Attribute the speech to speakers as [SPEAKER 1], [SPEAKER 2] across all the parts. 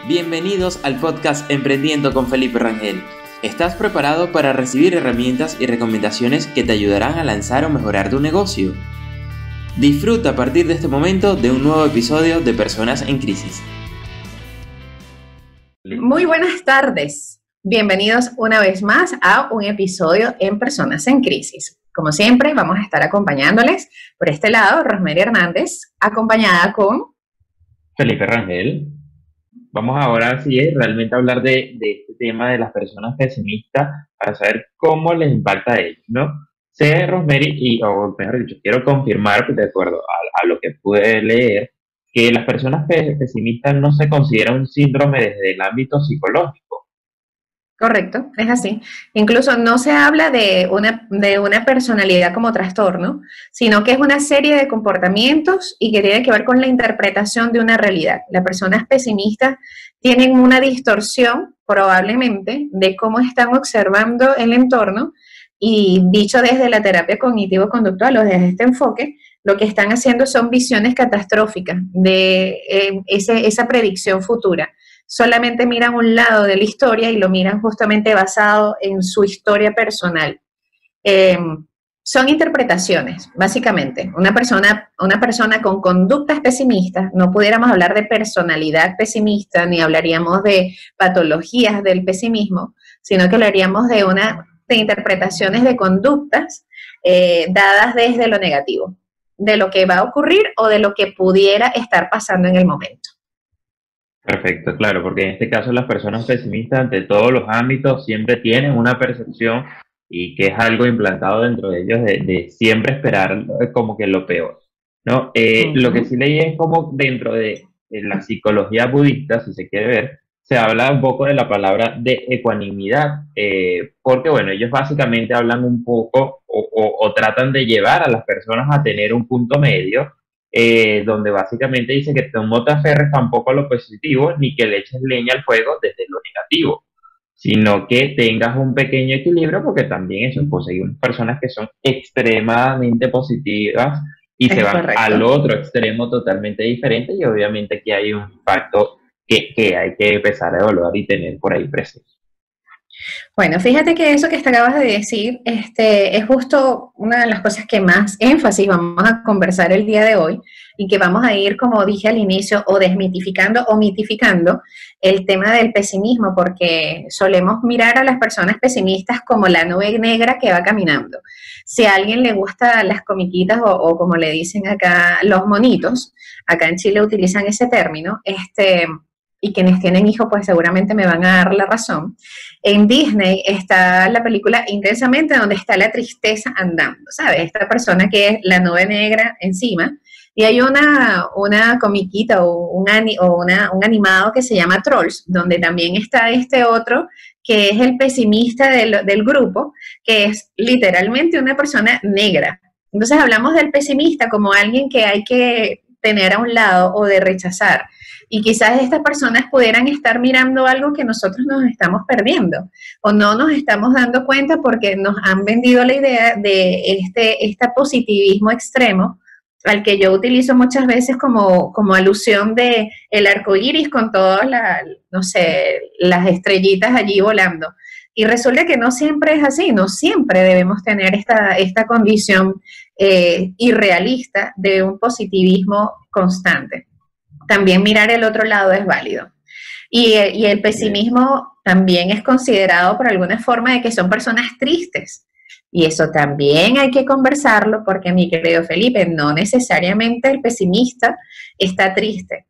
[SPEAKER 1] Bienvenidos al podcast Emprendiendo con Felipe Rangel. ¿Estás preparado para recibir herramientas y recomendaciones que te ayudarán a lanzar o mejorar tu negocio? Disfruta a partir de este momento de un nuevo episodio de Personas en Crisis.
[SPEAKER 2] Muy buenas tardes. Bienvenidos una vez más a un episodio en Personas en Crisis. Como siempre, vamos a estar acompañándoles por este lado, Rosemary Hernández, acompañada con
[SPEAKER 3] Felipe Rangel. Vamos ahora sí realmente a hablar de este tema de las personas pesimistas para saber cómo les impacta a ellos, ¿no? Sé, Rosemary, o mejor dicho, quiero confirmar, de acuerdo a lo que pude leer, que las personas pesimistas no se considera un síndrome desde el ámbito psicológico.
[SPEAKER 2] Correcto, es así. Incluso no se habla de una personalidad como trastorno, sino que es una serie de comportamientos y que tiene que ver con la interpretación de una realidad. Las personas pesimistas tienen una distorsión, probablemente, de cómo están observando el entorno y, dicho desde la terapia cognitivo-conductual o desde este enfoque, lo que están haciendo son visiones catastróficas de esa predicción futura. Solamente miran un lado de la historia y lo miran justamente basado en su historia personal. Son interpretaciones, básicamente. Una persona con conductas pesimistas, no pudiéramos hablar de personalidad pesimista, ni hablaríamos de patologías del pesimismo, sino que hablaríamos de interpretaciones de conductas dadas desde lo negativo, de lo que va a ocurrir o de lo que pudiera estar pasando en el momento.
[SPEAKER 3] Perfecto, claro, porque en este caso las personas pesimistas ante todos los ámbitos siempre tienen una percepción y que es algo implantado dentro de ellos de siempre esperar como que lo peor, ¿no? Lo que sí leí es como dentro de la psicología budista, si se quiere ver, se habla un poco de la palabra de ecuanimidad, porque bueno, ellos básicamente hablan un poco o tratan de llevar a las personas a tener un punto medio, donde básicamente dice que no te aferres tampoco a lo positivo ni que le eches leña al fuego desde lo negativo, sino que tengas un pequeño equilibrio, porque también eso, conseguimos personas que son extremadamente positivas y se van al otro extremo totalmente diferente, y obviamente aquí hay un impacto que hay que empezar a evaluar y tener por ahí presente.
[SPEAKER 2] Bueno, fíjate que eso que te acabas de decir es justo una de las cosas que más énfasis vamos a conversar el día de hoy y que vamos a ir, como dije al inicio, o desmitificando o mitificando el tema del pesimismo, porque solemos mirar a las personas pesimistas como la nube negra que va caminando. Si a alguien le gustan las comiquitas o como le dicen acá, los monitos, acá en Chile utilizan ese término, y quienes tienen hijos pues seguramente me van a dar la razón. En Disney está la película Intensamente, donde está la tristeza andando, ¿sabes? Esta persona que es la nube negra encima, y hay una comiquita o un animado que se llama Trolls, donde también está este otro que es el pesimista del grupo, que es literalmente una persona negra. Entonces hablamos del pesimista como alguien que hay que tener a un lado o de rechazar. Y quizás estas personas pudieran estar mirando algo que nosotros nos estamos perdiendo o no nos estamos dando cuenta porque nos han vendido la idea de este positivismo extremo al que yo utilizo muchas veces como alusión de el arco iris con todas las estrellitas allí volando. Y resulta que no siempre es así, no siempre debemos tener esta condición irrealista de un positivismo constante. También mirar el otro lado es válido. Y el pesimismo también es considerado por alguna forma de que son personas tristes. Y eso también hay que conversarlo porque, mi querido Felipe, no necesariamente el pesimista está triste.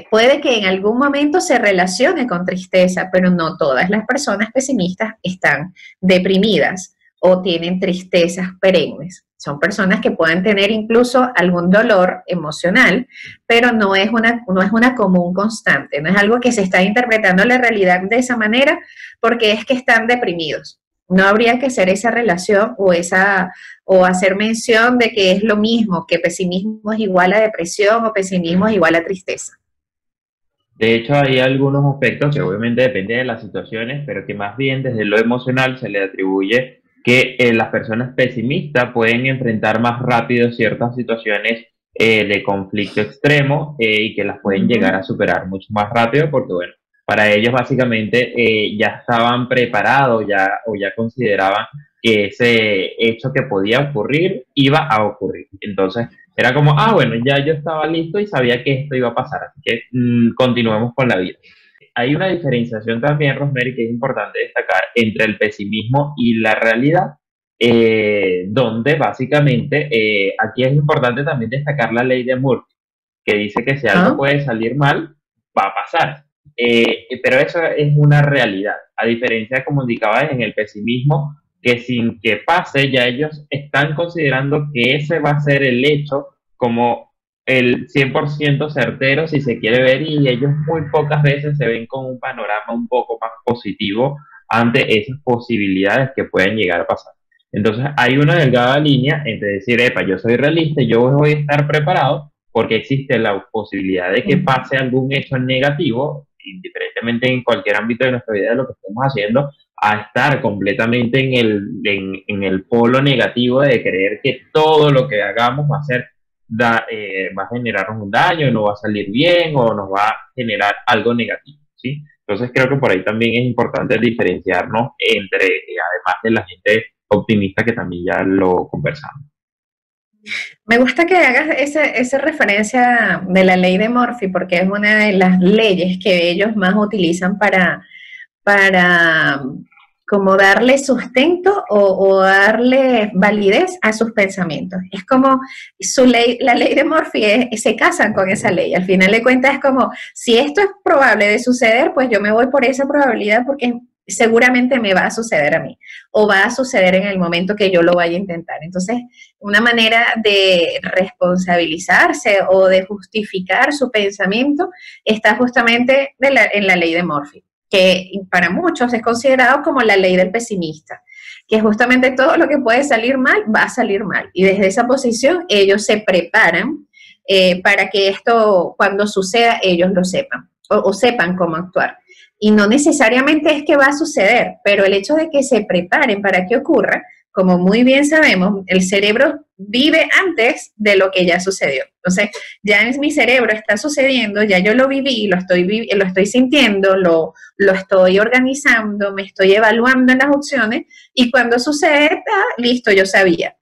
[SPEAKER 2] Puede que en algún momento se relacione con tristeza, pero no todas las personas pesimistas están deprimidas o tienen tristezas perennes. Son personas que pueden tener incluso algún dolor emocional, pero no es una común constante, no es algo que se está interpretando la realidad de esa manera porque es que están deprimidos. No habría que hacer esa relación o hacer mención de que es lo mismo, que pesimismo es igual a depresión o pesimismo es igual a tristeza.
[SPEAKER 3] De hecho, hay algunos aspectos que obviamente dependen de las situaciones, pero que más bien desde lo emocional se le atribuye que las personas pesimistas pueden enfrentar más rápido ciertas situaciones de conflicto extremo y que las pueden llegar a superar mucho más rápido porque, bueno, para ellos básicamente ya estaban preparados o ya consideraban que ese hecho que podía ocurrir iba a ocurrir. Entonces era como, bueno, ya yo estaba listo y sabía que esto iba a pasar, así que continuemos con la vida. Hay una diferenciación también, Rosemary, que es importante destacar entre el pesimismo y la realidad, donde básicamente aquí es importante también destacar la ley de Murphy, que dice que si algo puede salir mal, va a pasar. Pero eso es una realidad, a diferencia, como indicaba en el pesimismo, que sin que pase, ya ellos están considerando que ese va a ser el hecho como el 100% certero, si se quiere ver, y ellos muy pocas veces se ven con un panorama un poco más positivo ante esas posibilidades que pueden llegar a pasar. Entonces hay una delgada línea entre decir, epa, yo soy realista, yo voy a estar preparado, porque existe la posibilidad de que pase algún hecho negativo, indiferentemente en cualquier ámbito de nuestra vida de lo que estemos haciendo, a estar completamente en el polo negativo de creer que todo lo que hagamos va a ser va a generarnos un daño, no va a salir bien o nos va a generar algo negativo, ¿sí? Entonces creo que por ahí también es importante diferenciarnos entre, además de la gente optimista que también ya lo conversamos.
[SPEAKER 2] Me gusta que hagas esa referencia de la ley de Murphy, porque es una de las leyes que ellos más utilizan para como darle sustento o darle validez a sus pensamientos. Es como la ley de Murphy, se casan con esa ley. Al final de cuentas es como, si esto es probable de suceder, pues yo me voy por esa probabilidad porque seguramente me va a suceder a mí o va a suceder en el momento que yo lo vaya a intentar. Entonces, una manera de responsabilizarse o de justificar su pensamiento está justamente en la ley de Murphy, que para muchos es considerado como la ley del pesimista, que justamente todo lo que puede salir mal, va a salir mal. Y desde esa posición ellos se preparan para que esto, cuando suceda, ellos lo sepan o sepan cómo actuar. Y no necesariamente es que va a suceder, pero el hecho de que se preparen para que ocurra, como muy bien sabemos, el cerebro vive antes de lo que ya sucedió. Entonces, ya en mi cerebro está sucediendo, ya yo lo viví, lo estoy sintiendo, lo estoy organizando, me estoy evaluando en las opciones, y cuando sucede, listo, yo sabía.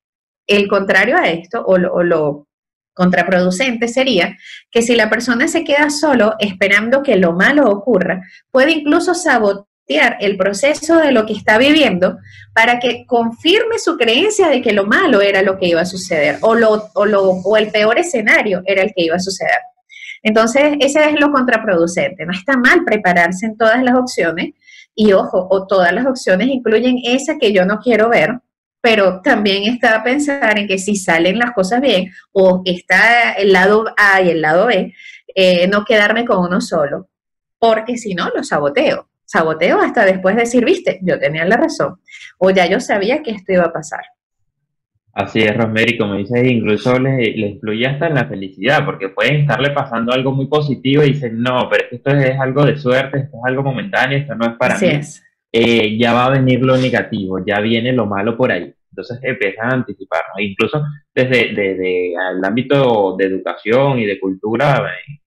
[SPEAKER 2] El contrario a esto, o lo contraproducente sería que si la persona se queda solo esperando que lo malo ocurra, puede incluso sabotear el proceso de lo que está viviendo para que confirme su creencia de que lo malo era lo que iba a suceder o el peor escenario era el que iba a suceder. Entonces, ese es lo contraproducente. No está mal prepararse en todas las opciones y, ojo, o todas las opciones incluyen esa que yo no quiero ver, pero también está a pensar en que si salen las cosas bien o está el lado A y el lado B, no quedarme con uno solo, porque si no, lo saboteo. Saboteo hasta después de decir, viste, yo tenía la razón, o ya yo sabía que esto iba a pasar.
[SPEAKER 3] Así es, Rosemary, como dices, incluso les influye hasta en la felicidad, porque pueden estarle pasando algo muy positivo y dicen, no, pero esto es algo de suerte, esto es algo momentáneo, esto no es para mí. Ya va a venir lo negativo, ya viene lo malo por ahí. Entonces empiezan a anticiparnos. Incluso desde el ámbito de educación y de cultura, en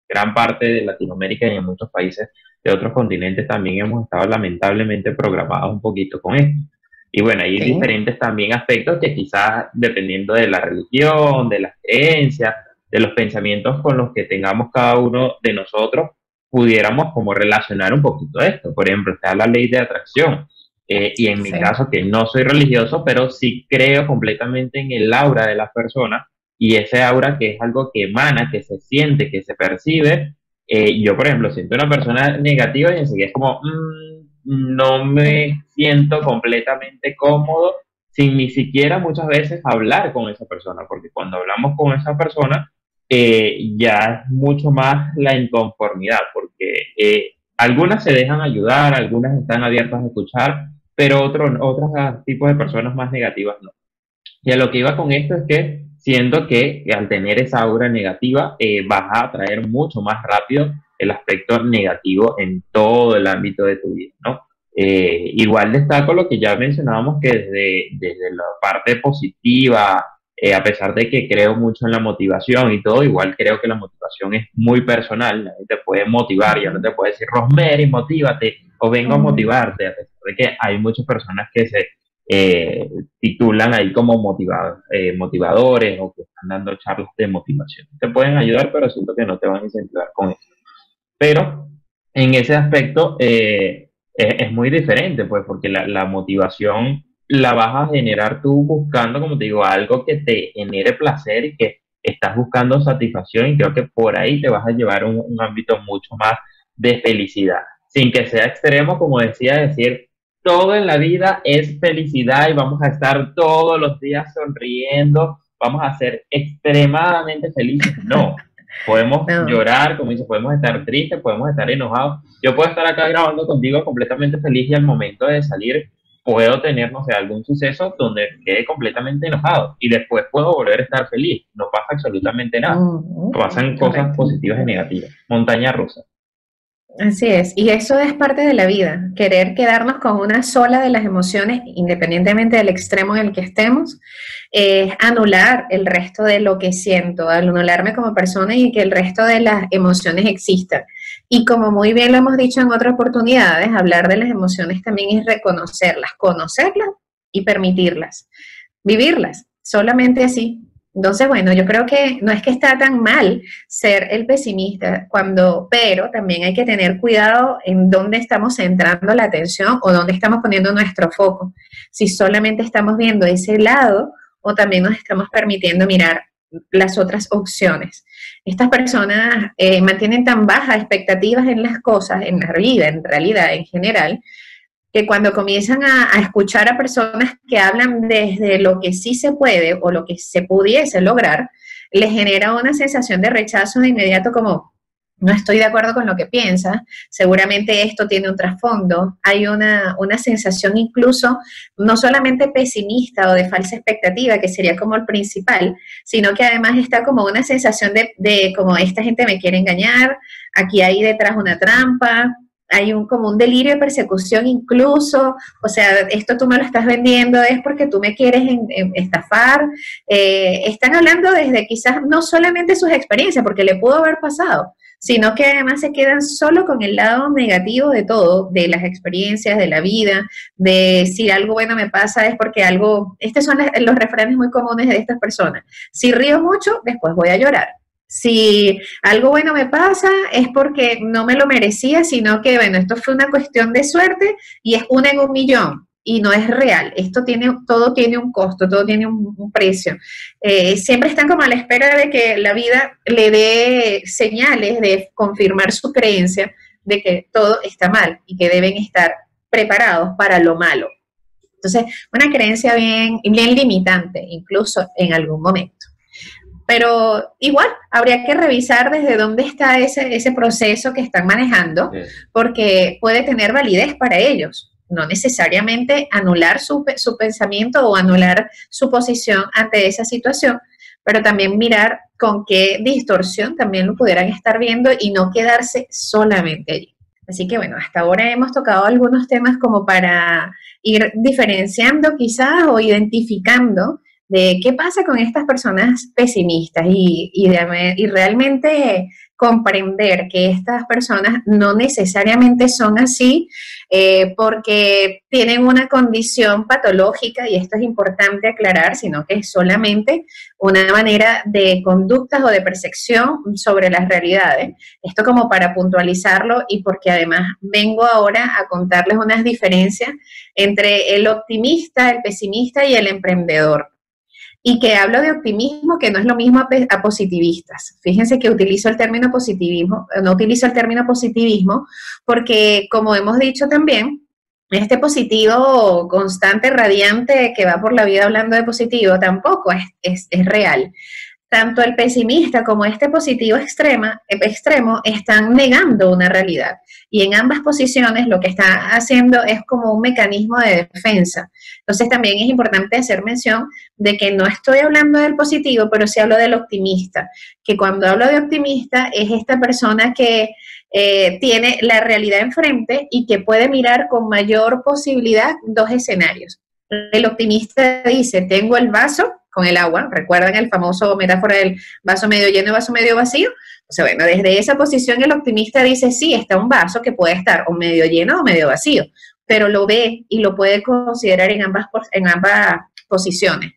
[SPEAKER 3] gran parte de Latinoamérica y en muchos países de otros continentes también hemos estado lamentablemente programados un poquito con esto. Y bueno, hay diferentes también aspectos que quizás dependiendo de la religión, de las creencias, de los pensamientos con los que tengamos cada uno de nosotros, pudiéramos como relacionar un poquito esto. Por ejemplo, está la ley de atracción. Y en mi caso, que no soy religioso, pero sí creo completamente en el aura de las personas, y ese aura que es algo que emana, que se siente, que se percibe. Yo, por ejemplo, siento una persona negativa y enseguida es como, no me siento completamente cómodo sin ni siquiera muchas veces hablar con esa persona, porque cuando hablamos con esa persona, ya es mucho más la inconformidad, porque algunas se dejan ayudar, algunas están abiertas a escuchar, pero otros tipos de personas más negativas no. Y a lo que iba con esto es que siento que al tener esa aura negativa vas a atraer mucho más rápido el aspecto negativo en todo el ámbito de tu vida, ¿no? Igual destaco lo que ya mencionábamos, que desde la parte positiva a pesar de que creo mucho en la motivación y todo, igual creo que la motivación es muy personal. La gente te puede motivar, ya no te puede decir, Rosemary, motívate, o vengo a motivarte, a pesar de que hay muchas personas que se titulan ahí como motivadores o que están dando charlas de motivación. Te pueden ayudar, pero siento que no te van a incentivar con eso. Pero en ese aspecto es muy diferente, pues, porque la motivación la vas a generar tú buscando, como te digo, algo que te genere placer y que estás buscando satisfacción, y creo que por ahí te vas a llevar un ámbito mucho más de felicidad, sin que sea extremo, como decía, decir, todo en la vida es felicidad y vamos a estar todos los días sonriendo, vamos a ser extremadamente felices. No, podemos llorar, como dice, podemos estar tristes, podemos estar enojados. Yo puedo estar acá grabando contigo completamente feliz y al momento de salir puedo tener, no sé, algún suceso donde quede completamente enojado y después puedo volver a estar feliz. No pasa absolutamente nada. Pasan cosas positivas y negativas. Montaña rusa.
[SPEAKER 2] Así es, y eso es parte de la vida, querer quedarnos con una sola de las emociones, independientemente del extremo en el que estemos, es anular el resto de lo que siento, anularme como persona y que el resto de las emociones existan. Y como muy bien lo hemos dicho en otras oportunidades, hablar de las emociones también es reconocerlas, conocerlas y permitirlas, vivirlas, solamente así. Entonces, bueno, yo creo que no es que está tan mal ser el pesimista, pero también hay que tener cuidado en dónde estamos centrando la atención o dónde estamos poniendo nuestro foco. Si solamente estamos viendo ese lado o también nos estamos permitiendo mirar las otras opciones. Estas personas mantienen tan bajas expectativas en las cosas, en la vida, en realidad, en general, que cuando comienzan a escuchar a personas que hablan desde lo que sí se puede o lo que se pudiese lograr, les genera una sensación de rechazo de inmediato como, no estoy de acuerdo con lo que piensas, seguramente esto tiene un trasfondo, hay una sensación incluso no solamente pesimista o de falsa expectativa, que sería como el principal, sino que además está como una sensación de como esta gente me quiere engañar, aquí hay detrás una trampa, hay como un delirio de persecución incluso, o sea, esto tú me lo estás vendiendo es porque tú me quieres estafar. Están hablando desde quizás no solamente sus experiencias, porque le pudo haber pasado, sino que además se quedan solo con el lado negativo de todo, de las experiencias, de la vida, de si algo bueno me pasa es porque algo, estos son los refranes muy comunes de estas personas. Si río mucho, después voy a llorar. Si algo bueno me pasa es porque no me lo merecía, sino que, bueno, esto fue una cuestión de suerte y es 1 en 1.000.000 y no es real. Todo tiene un costo, todo tiene un precio. Siempre están como a la espera de que la vida le dé señales de confirmar su creencia de que todo está mal y que deben estar preparados para lo malo. Entonces, una creencia bien limitante, incluso en algún momento. Pero igual, habría que revisar desde dónde está ese proceso que están manejando, porque puede tener validez para ellos. No necesariamente anular su pensamiento o anular su posición ante esa situación, pero también mirar con qué distorsión también lo pudieran estar viendo y no quedarse solamente allí. Así que bueno, hasta ahora hemos tocado algunos temas como para ir diferenciando quizás o identificando de qué pasa con estas personas pesimistas y realmente comprender que estas personas no necesariamente son así porque tienen una condición patológica, y esto es importante aclarar, sino que es solamente una manera de conductas o de percepción sobre las realidades. Esto como para puntualizarlo y porque además vengo ahora a contarles unas diferencias entre el optimista, el pesimista y el emprendedor. Y que hablo de optimismo, que no es lo mismo a positivistas. Fíjense que utilizo el término positivismo, no utilizo el término positivismo, porque como hemos dicho también, este positivo constante, radiante, que va por la vida hablando de positivo, tampoco es real. Tanto el pesimista como este positivo extremo están negando una realidad. Y en ambas posiciones lo que está haciendo es como un mecanismo de defensa. Entonces también es importante hacer mención de que no estoy hablando del positivo, pero sí hablo del optimista. Que cuando hablo de optimista es esta persona que tiene la realidad enfrente y que puede mirar con mayor posibilidad 2 escenarios. El optimista dice, tengo el vaso con el agua. ¿Recuerdan el famoso metáfora del vaso medio lleno y vaso medio vacío? O sea, bueno, desde esa posición el optimista dice, sí, está un vaso que puede estar o medio lleno o medio vacío, pero lo ve y lo puede considerar en ambas posiciones.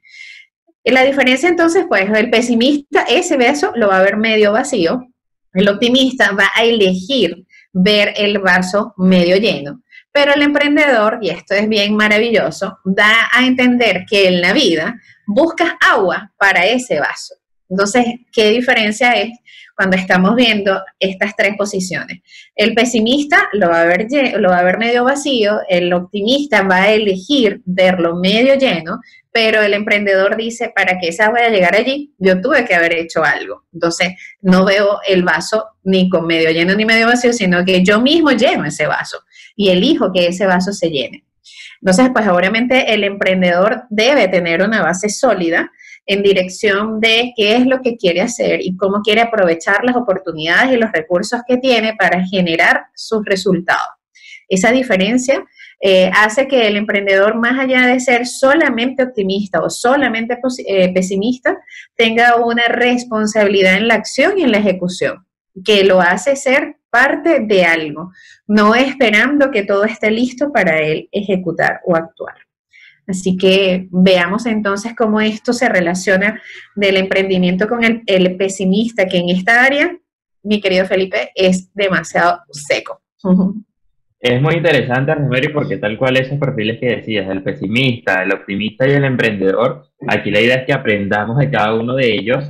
[SPEAKER 2] Y la diferencia entonces, pues, el pesimista, ese vaso lo va a ver medio vacío, el optimista va a elegir ver el vaso medio lleno. Pero el emprendedor, y esto es bien maravilloso, da a entender que en la vida buscas agua para ese vaso. Entonces, ¿qué diferencia es cuando estamos viendo estas tres posiciones? El pesimista lo va a ver medio vacío, el optimista va a elegir verlo medio lleno, pero el emprendedor dice, para que esa agua vaya a llegar allí, yo tuve que haber hecho algo. Entonces, no veo el vaso ni con medio lleno ni medio vacío, sino que yo mismo lleno ese vaso y elijo que ese vaso se llene. Entonces, pues obviamente el emprendedor debe tener una base sólida en dirección de qué es lo que quiere hacer y cómo quiere aprovechar las oportunidades y los recursos que tiene para generar sus resultados. Esa diferencia hace que el emprendedor, más allá de ser solamente optimista o solamente pesimista, tenga una responsabilidad en la acción y en la ejecución, que lo hace ser parte de algo, no esperando que todo esté listo para él ejecutar o actuar. Así que veamos entonces cómo esto se relaciona del emprendimiento con el pesimista, que en esta área, mi querido Felipe, es demasiado seco.
[SPEAKER 3] Es muy interesante, Rosemary, porque tal cual esos perfiles que decías, el pesimista, el optimista y el emprendedor, aquí la idea es que aprendamos de cada uno de ellos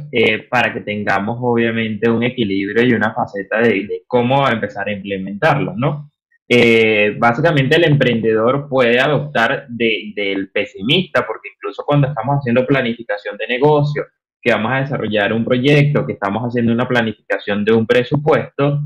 [SPEAKER 3] para que tengamos obviamente un equilibrio y una faceta de cómo empezar a implementarlos, ¿no? Básicamente el emprendedor puede adoptar del pesimista, porque incluso cuando estamos haciendo planificación de negocio, que vamos a desarrollar un proyecto, que estamos haciendo una planificación de un presupuesto,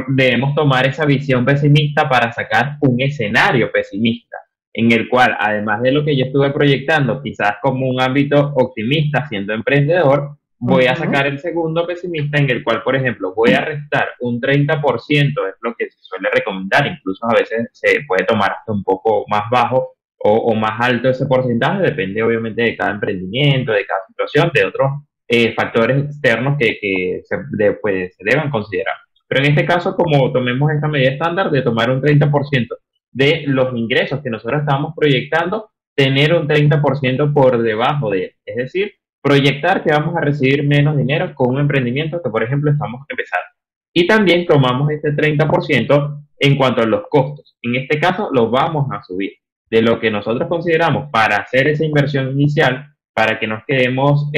[SPEAKER 3] debemos tomar esa visión pesimista para sacar un escenario pesimista, en el cual, además de lo que yo estuve proyectando, quizás como un ámbito optimista siendo emprendedor, voy a sacar el segundo pesimista, en el cual, por ejemplo, voy a restar un 30%, es lo que se suele recomendar, incluso a veces se puede tomar hasta un poco más bajo o más alto ese porcentaje, depende obviamente de cada emprendimiento, de cada situación, de otros factores externos que se deban considerar. Pero en este caso, como tomemos esta medida estándar de tomar un 30% de los ingresos que nosotros estamos proyectando, tener un 30% por debajo de él. Es decir, proyectar que vamos a recibir menos dinero con un emprendimiento que, por ejemplo, estamos empezando. Y también tomamos este 30% en cuanto a los costos. En este caso, los vamos a subir de lo que nosotros consideramos para hacer esa inversión inicial, para que nos quedemos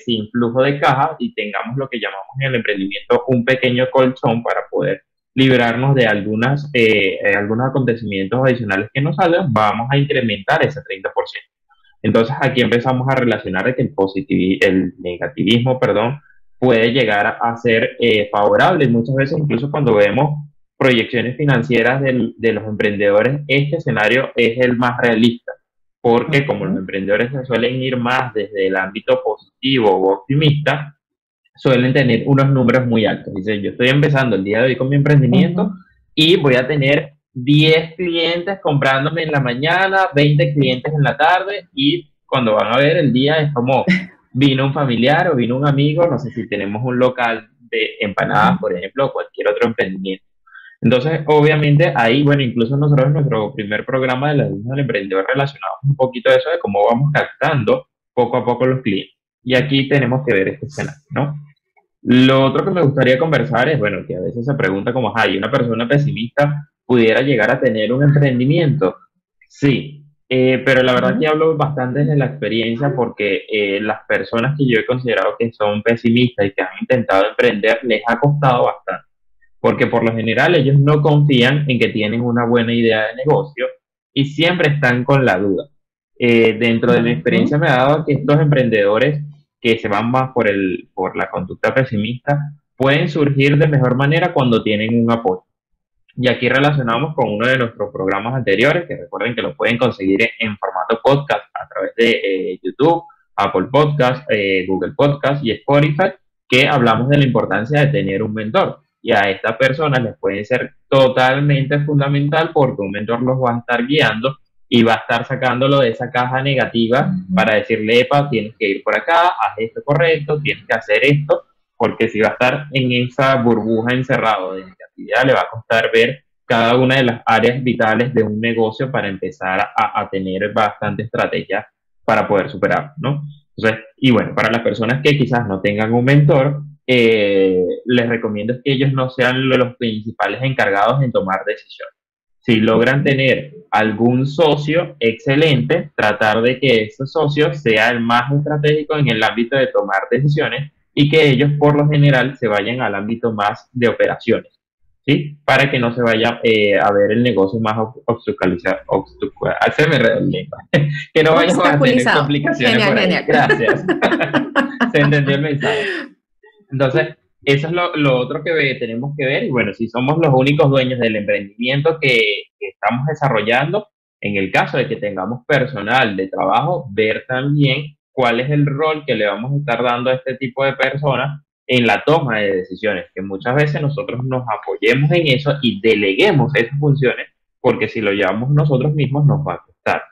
[SPEAKER 3] sin flujo de caja y tengamos lo que llamamos en el emprendimiento un pequeño colchón para poder librarnos de algunos acontecimientos adicionales que nos salgan. Vamos a incrementar ese 30%. Entonces aquí empezamos a relacionar de que el negativismo, puede llegar a ser favorable. Muchas veces, incluso cuando vemos proyecciones financieras de los emprendedores, este escenario es el más realista, porque como los emprendedores se suelen ir más desde el ámbito positivo o optimista, suelen tener unos números muy altos. Dicen, yo estoy empezando el día de hoy con mi emprendimiento y voy a tener 10 clientes comprándome en la mañana, 20 clientes en la tarde, y cuando van a ver el día es como vino un familiar o vino un amigo, no sé si tenemos un local de empanadas, por ejemplo, o cualquier otro emprendimiento. Entonces, obviamente, ahí, bueno, incluso nosotros en nuestro primer programa de la Línea del Emprendedor relacionamos un poquito de eso, de cómo vamos captando poco a poco los clientes. Y aquí tenemos que ver este escenario, ¿no? Lo otro que me gustaría conversar es, bueno, que a veces se pregunta como, ¿hay una persona pesimista pudiera llegar a tener un emprendimiento? Sí, pero la verdad que hablo bastante desde la experiencia, porque las personas que yo he considerado que son pesimistas y que han intentado emprender les ha costado bastante, porque por lo general ellos no confían en que tienen una buena idea de negocio y siempre están con la duda. Dentro de mi experiencia me ha dado que estos emprendedores que se van más por la conducta pesimista pueden surgir de mejor manera cuando tienen un apoyo. Y aquí relacionamos con uno de nuestros programas anteriores, que recuerden que lo pueden conseguir en formato podcast a través de YouTube, Apple Podcast, Google Podcast y Spotify, que hablamos de la importancia de tener un mentor. Y a estas personas les puede ser totalmente fundamental, porque un mentor los va a estar guiando y va a estar sacándolo de esa caja negativa para decirle, epa, tienes que ir por acá, haz esto correcto, tienes que hacer esto, porque si va a estar en esa burbuja encerrado de negatividad, le va a costar ver cada una de las áreas vitales de un negocio para empezar a tener bastante estrategia para poder superar, ¿no? Entonces, y bueno, para las personas que quizás no tengan un mentor, les recomiendo que ellos no sean los principales encargados en tomar decisiones. Si logran tener algún socio excelente, tratar de que ese socio sea el más estratégico en el ámbito de tomar decisiones y que ellos por lo general se vayan al ámbito más de operaciones, ¿sí? Para que no se vaya a ver el negocio más obstaculizado, se me redó el lengua, que no vaya a tener complicaciones por ahí. Genial. Gracias. Se entendió el mensaje. Entonces, eso es lo otro que tenemos que ver. Y bueno, si somos los únicos dueños del emprendimiento que estamos desarrollando, en el caso de que tengamos personal de trabajo, ver también cuál es el rol que le vamos a estar dando a este tipo de personas en la toma de decisiones, que muchas veces nosotros nos apoyemos en eso y deleguemos esas funciones, porque si lo llevamos nosotros mismos nos va a costar.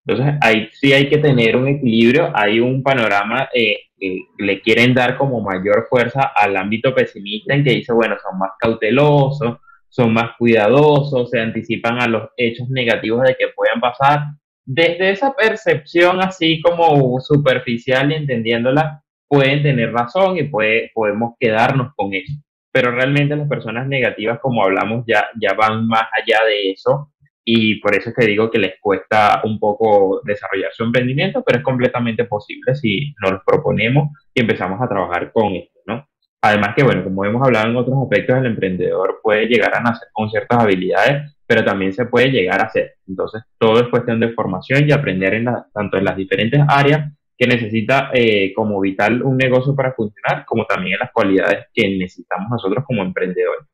[SPEAKER 3] Entonces, ahí sí hay que tener un equilibrio, hay un panorama que le quieren dar como mayor fuerza al ámbito pesimista, en que dice, bueno, son más cautelosos, son más cuidadosos, se anticipan a los hechos negativos de que puedan pasar. Desde esa percepción así como superficial y entendiéndola, pueden tener razón y podemos quedarnos con eso. Pero realmente las personas negativas, como hablamos, ya van más allá de eso. Y por eso es que digo que les cuesta un poco desarrollar su emprendimiento, pero es completamente posible si nos lo proponemos y empezamos a trabajar con esto, ¿no? Además que, bueno, como hemos hablado en otros aspectos, el emprendedor puede llegar a nacer con ciertas habilidades, pero también se puede llegar a hacer. Entonces, todo es cuestión de formación y aprender tanto en las diferentes áreas que necesita como vital un negocio para funcionar, como también en las cualidades que necesitamos nosotros como emprendedores.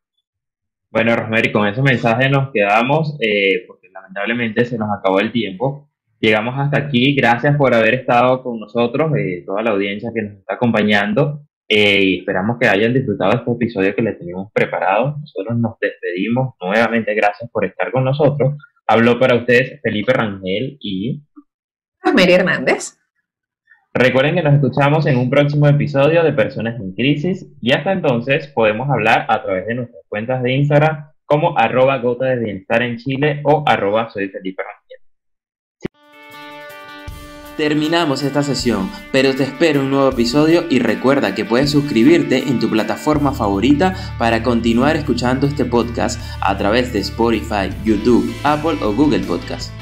[SPEAKER 3] Bueno, Rosemary, con ese mensaje nos quedamos, porque lamentablemente se nos acabó el tiempo. Llegamos hasta aquí. Gracias por haber estado con nosotros, toda la audiencia que nos está acompañando. Y esperamos que hayan disfrutado este episodio que les teníamos preparado. Nosotros nos despedimos. Nuevamente, gracias por estar con nosotros. Habló para ustedes Felipe Rangel y
[SPEAKER 2] Rosemary Hernández.
[SPEAKER 3] Recuerden que nos escuchamos en un próximo episodio de Personas en Crisis y hasta entonces podemos hablar a través de nuestras cuentas de Instagram como @gota de bienestar en Chile o @soy Felipe Rangel.
[SPEAKER 1] Terminamos esta sesión, pero te espero un nuevo episodio y recuerda que puedes suscribirte en tu plataforma favorita para continuar escuchando este podcast a través de Spotify, YouTube, Apple o Google Podcast.